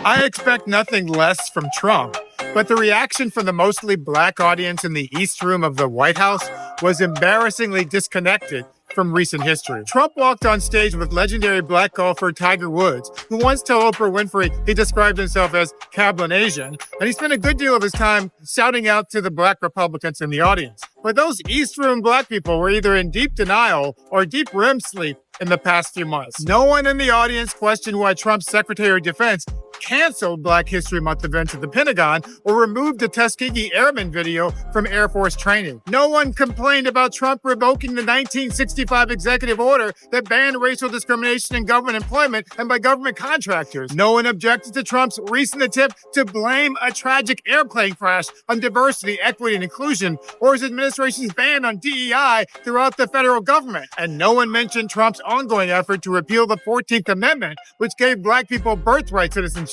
I expect nothing less from Trump, but the reaction from the mostly black audience in the East Room of the White House was embarrassingly disconnected from recent history. Trump walked on stage with legendary black golfer Tiger Woods, who once told Oprah Winfrey he described himself as Cablinasian, and he spent a good deal of his time shouting out to the black Republicans in the audience. But those East Room black people were either in deep denial or deep REM sleep in the past few months. No one in the audience questioned why Trump's Secretary of Defense canceled Black History Month events at the Pentagon or removed the Tuskegee Airmen video from Air Force training. No one complained about Trump revoking the 1965 executive order that banned racial discrimination in government employment and by government contractors. No one objected to Trump's recent attempt to blame a tragic airplane crash on diversity, equity, and inclusion, or his administration's ban on DEI throughout the federal government. And no one mentioned Trump's ongoing effort to repeal the 14th Amendment, which gave black people birthright citizenship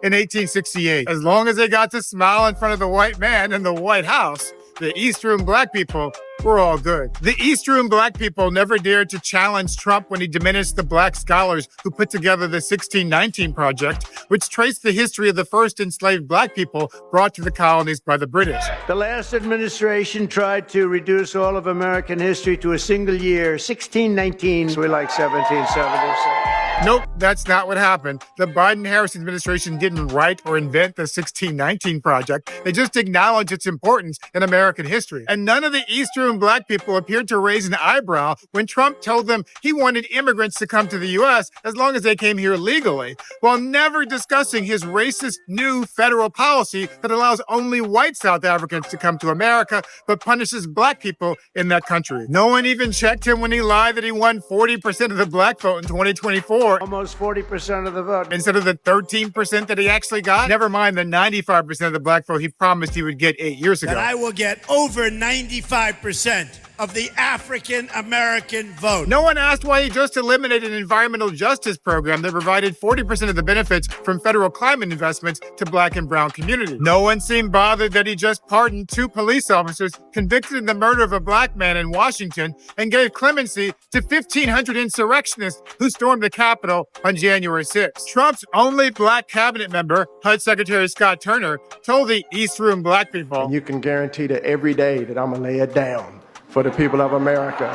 in 1868. As long as they got to smile in front of the white man in the White House, the East Room black people were all good. The East Room black people never dared to challenge Trump when he diminished the black scholars who put together the 1619 Project, which traced the history of the first enslaved black people brought to the colonies by the British. The last administration tried to reduce all of American history to a single year, 1619. We like 1777. Nope, that's not what happened. The Biden-Harris administration didn't write or invent the 1619 Project. They just acknowledged its importance in American history. And none of the East Room black people appeared to raise an eyebrow when Trump told them he wanted immigrants to come to the U.S. as long as they came here legally, while never discussing his racist new federal policy that allows only white South Africans to come to America, but punishes black people in that country. No one even checked him when he lied that he won 40% of the black vote in 2024. Almost 40% of the vote. Instead of the 13% that he actually got. Never mind the 95% of the black vote he promised he would get 8 years ago. That I will get over 95% of the African American vote. No one asked why he just eliminated an environmental justice program that provided 40% of the benefits from federal climate investments to black and brown communities. No one seemed bothered that he just pardoned 2 police officers convicted in the murder of a black man in Washington and gave clemency to 1,500 insurrectionists who stormed the Capitol on January 6th. Trump's only black cabinet member, HUD Secretary Scott Turner, told the East Room black people, "And you can guarantee that every day that I'm going to lay it down for the people of America."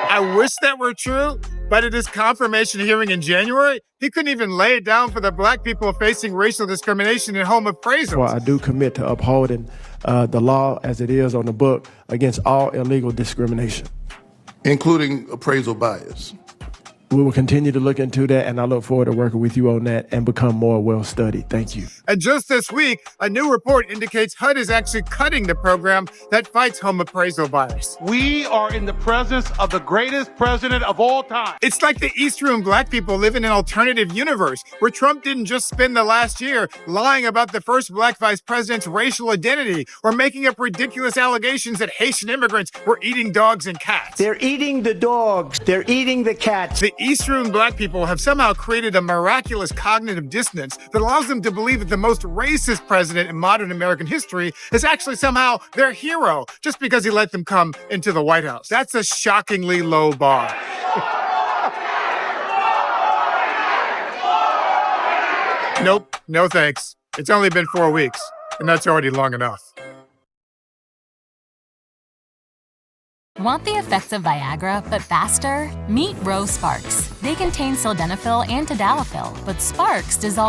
I wish that were true, but at his confirmation hearing in January, he couldn't even lay it down for the black people facing racial discrimination in home appraisals. Well, I do commit to upholding the law as it is on the book against all illegal discrimination, including appraisal bias. We will continue to look into that, and I look forward to working with you on that and become more well-studied. Thank you. And just this week, a new report indicates HUD is actually cutting the program that fights home appraisal bias. We are in the presence of the greatest president of all time. It's like the East Room black people live in an alternative universe where Trump didn't just spend the last year lying about the first black vice president's racial identity or making up ridiculous allegations that Haitian immigrants were eating dogs and cats. They're eating the dogs. They're eating the cats. The East Room black people have somehow created a miraculous cognitive dissonance that allows them to believe that the most racist president in modern American history is actually somehow their hero just because he let them come into the White House. That's a shockingly low bar. Nope, no thanks. It's only been 4 weeks, and that's already long enough. Want the effects of Viagra, but faster? Meet Rose Sparks. They contain sildenafil and tadalafil, but Sparks dissolve